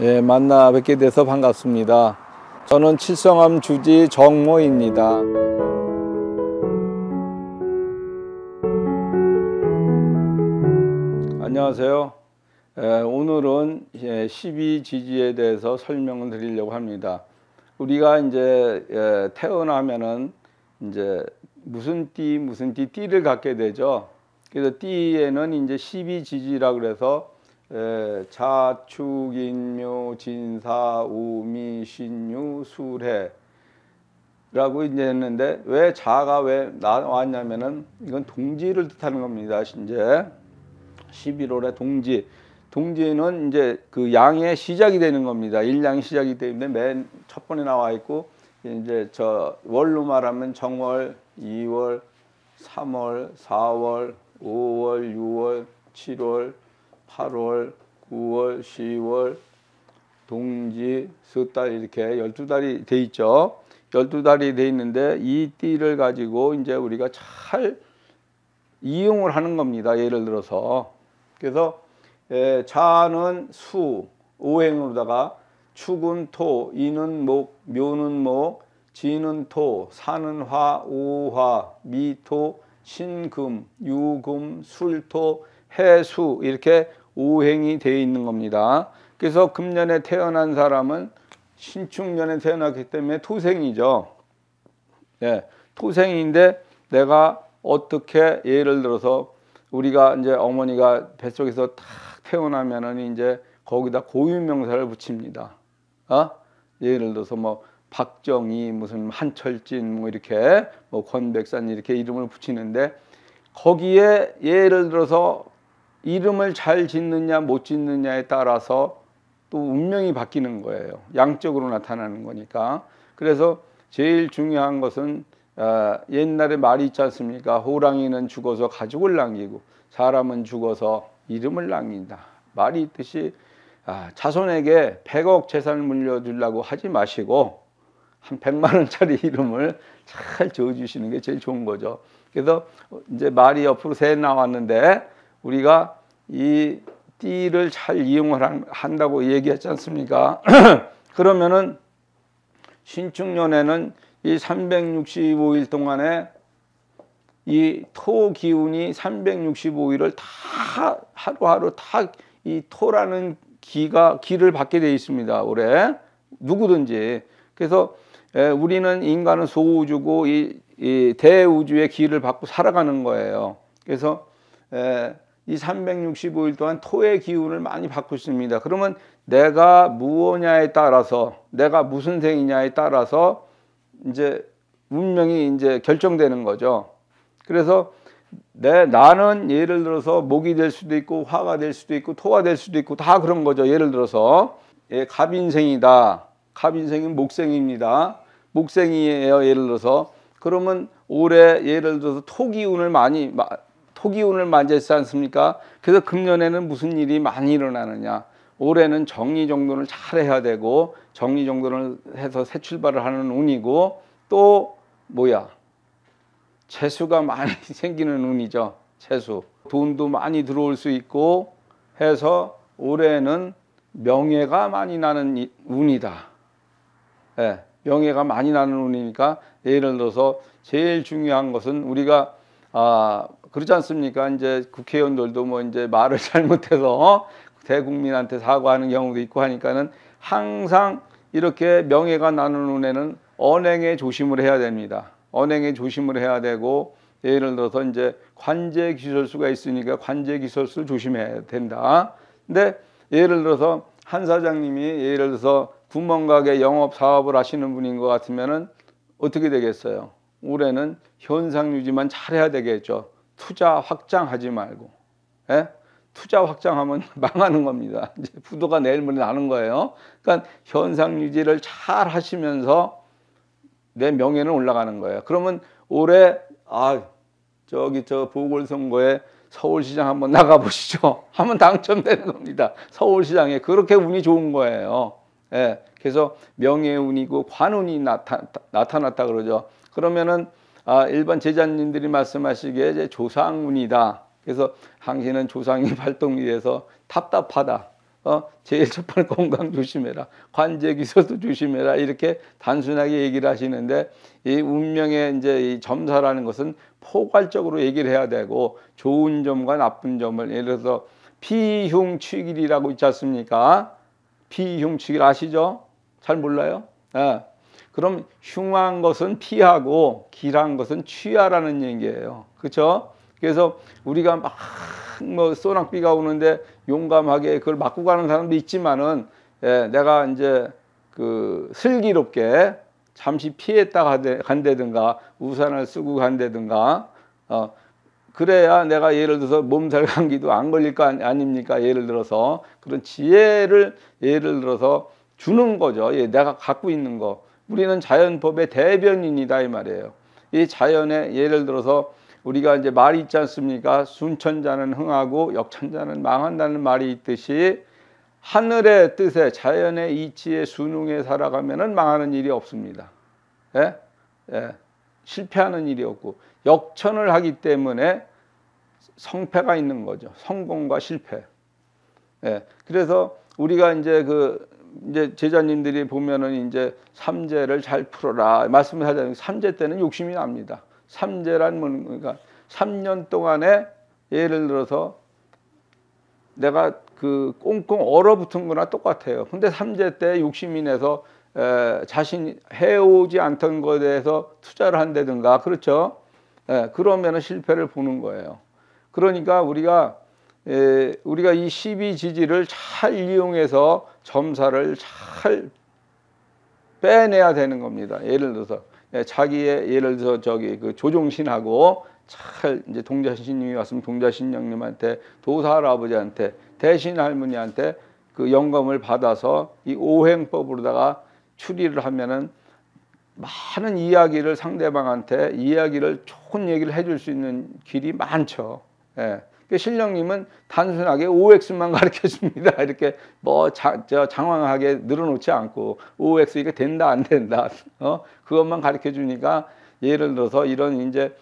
예, 만나 뵙게 돼서 반갑습니다. 저는 칠성암 주지 정모입니다. 안녕하세요. 오늘은 12지지에 대해서 설명을 드리려고 합니다. 우리가 이제 태어나면은 이제 무슨 띠를 갖게 되죠. 그래서 띠에는 이제 12지지라 그래서 자, 축, 인묘, 진사, 우미, 신유, 술해 라고 이제 했는데, 왜 자가 왜 나왔냐면은 이건 동지를 뜻하는 겁니다. 이제 11월에 동지는 이제 그 양의 시작이 되는 겁니다. 일양이 시작이 되는데 맨 첫 번에 나와 있고, 이제 저 월로 말하면 정월, 2월, 3월, 4월, 5월, 6월, 7월, 8월, 9월, 10월, 동지, 숫달 이렇게 12달이 돼 있죠. 12달이 돼 있는데 이 띠를 가지고 이제 우리가 잘 이용을 하는 겁니다. 예를 들어서. 그래서 자는 수, 오행으로다가 축은 토, 이는 목, 묘는 목, 지는 토, 사는 화, 오화, 미토, 신금, 유금, 술토, 해수 이렇게 오행이 되어 있는 겁니다. 그래서 금년에 태어난 사람은 신축년에 태어났기 때문에 토생이죠. 예, 토생인데 내가 어떻게 예를 들어서 우리가 이제 어머니가 뱃속에서 탁 태어나면은 이제 거기다 고유명사를 붙입니다. 예를 들어서 뭐 박정희, 무슨 한철진, 뭐 이렇게 뭐 권백산 이렇게 이름을 붙이는데 거기에 예를 들어서 이름을 잘 짓느냐 못 짓느냐에 따라서 또 운명이 바뀌는 거예요. 양적으로 나타나는 거니까. 그래서 제일 중요한 것은 옛날에 말이 있지 않습니까? 호랑이는 죽어서 가죽을 남기고 사람은 죽어서 이름을 남긴다. 말이 있듯이 자손에게 100억 재산을 물려주려고 하지 마시고 한 100만 원짜리 이름을 잘 지어주시는 게 제일 좋은 거죠. 그래서 이제 말이 옆으로 새 나왔는데 우리가 이 띠를 잘 이용을 한다고 얘기했지 않습니까? 그러면은 신축년에는 이 365일 동안에 이 토 기운이 365일을 다 하루하루 다 이 토라는 기를 받게 되어 있습니다. 올해 누구든지. 그래서 우리는 인간은 소우주고 이 대우주의 기를 받고 살아가는 거예요. 그래서 이 365일 동안 토의 기운을 많이 받고 있습니다. 그러면 내가 무엇냐에 따라서, 내가 무슨 생이냐에 따라서 이제 운명이 이제 결정되는 거죠. 그래서 나는 예를 들어서 목이 될 수도 있고 화가 될 수도 있고 토가 될 수도 있고 다 그런 거죠. 예를 들어서 갑인생이다. 갑인생은 목생입니다. 목생이에요. 예를 들어서 그러면 올해 예를 들어서 토기운을 맞이했지 않습니까? 그래서 금년에는 무슨 일이 많이 일어나느냐. 올해는 정리정돈을 잘 해야 되고 정리정돈을 해서 새 출발을 하는 운이고 또 재수가 많이 생기는 운이죠. 재수. 돈도 많이 들어올 수 있고 해서 올해는 명예가 많이 나는 운이다. 명예가 많이 나는 운이니까 예를 들어서 제일 중요한 것은 우리가 그렇지 않습니까? 이제 국회의원들도 뭐 이제 말을 잘못해서 대국민한테 사과하는 경우도 있고 하니까는 항상 이렇게 명예가 나는 운에는 언행에 조심을 해야 됩니다. 언행에 조심을 해야 되고 예를 들어서 이제 관제 기설수가 있으니까 관제 기설수를 조심해야 된다. 근데 예를 들어서 한 사장님이 예를 들어서 구멍가게 영업 사업을 하시는 분인 것 같으면은 어떻게 되겠어요? 올해는 현상 유지만 잘해야 되겠죠. 투자 확장하지 말고. 투자 확장하면 망하는 겁니다. 이제 부도가 내일 모레 나는 거예요. 그러니까 현상 유지를 잘 하시면서 내 명예는 올라가는 거예요. 그러면 올해 저 보궐선거에 서울시장 한번 나가보시죠. 하면 당첨되는 겁니다. 서울시장에 그렇게 운이 좋은 거예요. 그래서 명예운이고 관운이 나타났다 그러죠. 그러면은 일반 제자님들이 말씀하시기에 이제 조상운이다. 그래서 당신은 조상이 발동이 돼서 답답하다. 제일 첫 번째 건강 조심해라. 관제 기소도 조심해라. 이렇게 단순하게 얘기를 하시는데 이 운명의 이제 이 점사라는 것은 포괄적으로 얘기를 해야 되고 좋은 점과 나쁜 점을 예를 들어서 피흉취길이라고 있지 않습니까? 피흉취길 아시죠? 잘 몰라요? 예. 그럼 흉한 것은 피하고 길한 것은 취하라는 얘기예요. 그렇죠? 그래서 우리가 막 뭐 소낙비가 오는데 용감하게 그걸 맞고 가는 사람도 있지만은 내가 이제 그 슬기롭게 잠시 피했다 간다든가 우산을 쓰고 간다든가 그래야 내가 예를 들어서 몸살 감기도 안 걸릴 거 아닙니까? 예를 들어서 그런 지혜를 예를 들어서 주는 거죠. 내가 갖고 있는 거. 우리는 자연법의 대변인이다 이 말이에요. 이 자연의 예를 들어서 우리가 이제 말이 있지 않습니까? 순천자는 흥하고 역천자는 망한다는 말이 있듯이 하늘의 뜻에 자연의 이치에 순응해 살아가면은 망하는 일이 없습니다. 예? 예. 실패하는 일이 없고 역천을 하기 때문에 성패가 있는 거죠. 성공과 실패. 예. 그래서 우리가 이제 이제 제자님들이 보면은 이제 삼재를 잘 풀어라 말씀을 하잖아요. 삼재 때는 욕심이 납니다. 삼재란 뭐 그러니까 3년 동안에 예를 들어서 내가 그 꽁꽁 얼어붙은 거나 똑같아요. 근데 삼재 때 욕심이 내서 자신이 해오지 않던 것에 대해서 투자를 한다든가 그렇죠. 그러면은 실패를 보는 거예요. 그러니까 우리가 이 12지지를 잘 이용해서 점사를 잘 빼내야 되는 겁니다. 예를 들어서 자기의 예를 들어서 그 조종신하고 잘 이제 동자신님이 왔으면 동자신령님한테 도사 할아버지한테 대신 할머니한테 그 영감을 받아서 이 오행법으로다가 추리를 하면은 많은 이야기를 상대방한테 이야기를 좋은 얘기를 해줄 수 있는 길이 많죠. 예. 신령님은 단순하게 OX만 가르쳐 줍니다. 이렇게 뭐 장황하게 늘어놓지 않고 OX 이게 된다 안 된다 그것만 가르쳐 주니까 예를 들어서 이런 이제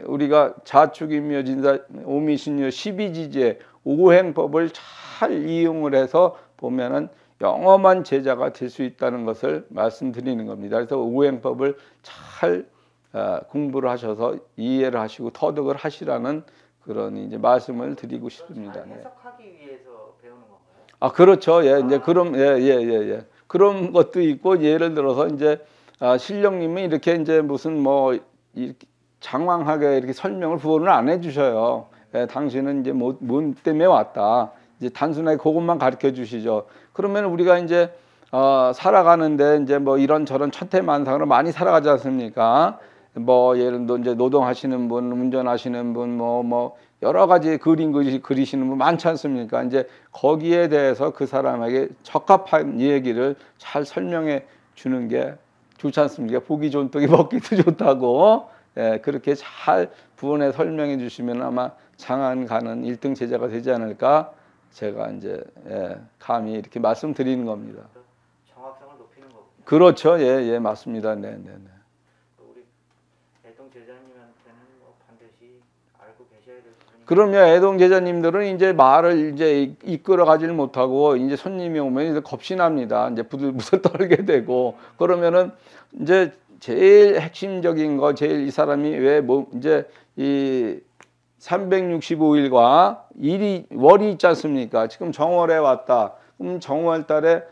우리가 자축인묘 진사 오미신묘 12지지의 오행법을 잘 이용을 해서 보면은 영험한 제자가 될 수 있다는 것을 말씀드리는 겁니다. 그래서 오행법을 잘 공부를 하셔서 이해를 하시고 터득을 하시라는 그런 이제 말씀을 드리고 싶습니다. 해석하기 위해서 배우는 건가요? 아 그렇죠. 이제 그런 것도 있고 예를 들어서 이제 신령님이 이렇게 이제 무슨 뭐 이렇게 장황하게 이렇게 설명을 구원을 안 해주셔요. 당신은 이제 뭐 때문에 왔다. 이제 단순하게 그것만 가르쳐 주시죠. 그러면 우리가 이제 살아가는데 이제 뭐 이런저런 천태만상으로 많이 살아가지 않습니까? 뭐 예를 들어 이제 노동하시는 분, 운전하시는 분, 뭐 여러 가지 그리시는 분 많지 않습니까? 이제 거기에 대해서 그 사람에게 적합한 얘기를 잘 설명해 주는 게 좋지 않습니까? 보기 좋은 떡이 먹기도 좋다고. 그렇게 잘 부언해 설명해 주시면 아마 장안 가는 1등 제자가 되지 않을까 제가 이제 감히 이렇게 말씀드리는 겁니다. 정확성을 높이는 거군요. 그렇죠. 예, 맞습니다. 네. 우리 애동 제자님한테는 뭐 반드시 알고 계셔야 될 부분이. 그럼요. 애동 제자님들은 이제 말을 이제 이끌어 가지를 못하고 이제 손님이 오면 이제 겁신합니다. 이제 부들부들 떨게 되고 그러면은 이제 제일 핵심적인 거 제일 이 사람이 왜 뭐 이제 이 365일과 월이 있지 않습니까? 지금 정월에 왔다. 그럼 정월 달에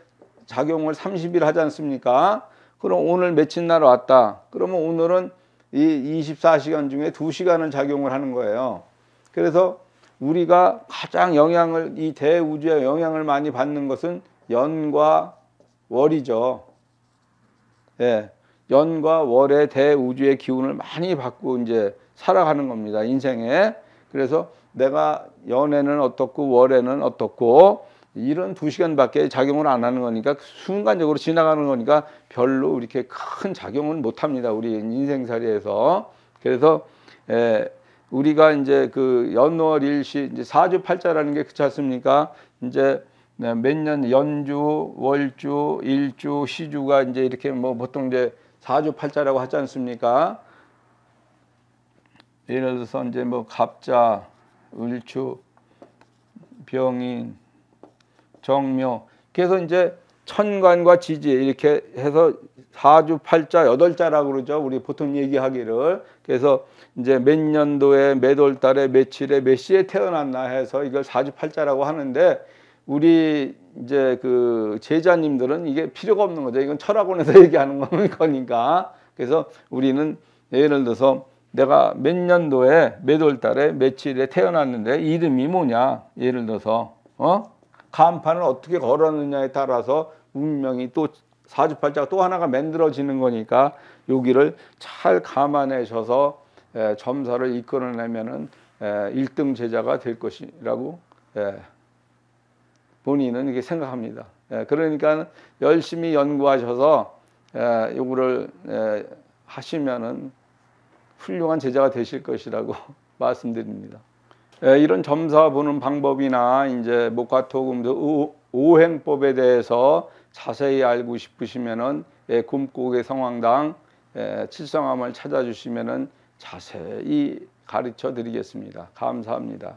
작용을 30일 하지 않습니까? 그럼 오늘 며칠 날 왔다. 그러면 오늘은 이 24시간 중에 2시간을 작용을 하는 거예요. 그래서 우리가 가장 이 대우주에 영향을 많이 받는 것은 연과 월이죠. 연과 월의 대우주의 기운을 많이 받고 이제 살아가는 겁니다. 인생에. 그래서 내가 연에는 어떻고 월에는 어떻고 이런 2시간밖에 작용을 안 하는 거니까 순간적으로 지나가는 거니까 별로 이렇게 큰 작용은 못 합니다. 우리 인생살이에서. 그래서 우리가 이제 그 연월일시 이제 사주팔자라는 게 그렇지 않습니까? 이제 몇 년 연주, 월주, 일주, 시주가 이제 이렇게 뭐 보통 이제 사주팔자라고 하지 않습니까? 예를 들어서 이제 뭐 갑자, 을주, 병인, 정묘. 그래서 이제 천간과 지지 이렇게 해서 사주팔자 8자라고 그러죠. 우리 보통 얘기하기를. 그래서 이제 몇 년도에 몇 월달에 며칠에 몇 시에 태어났나 해서 이걸 사주팔자라고 하는데 우리 이제 그 제자님들은 이게 필요가 없는 거죠. 이건 철학원에서 얘기하는 거니까. 그래서 우리는 예를 들어서 내가 몇 년도에 몇 월달에 며칠에 태어났는데 이름이 뭐냐. 예를 들어서 간판을 어떻게 걸었느냐에 따라서 운명이 또 사주팔자가 또 하나가 만들어지는 거니까 여기를 잘 감안하셔서 점사를 이끌어내면은 1등 제자가 될 것이라고 본인은 이렇게 생각합니다. 그러니까 열심히 연구하셔서 요거를 하시면은 훌륭한 제자가 되실 것이라고 말씀드립니다. 이런 점사 보는 방법이나 이제 목화토금도 오행법에 대해서 자세히 알고 싶으시면은 곰곡의 성황당 칠성함을 찾아주시면은 자세히 가르쳐 드리겠습니다. 감사합니다.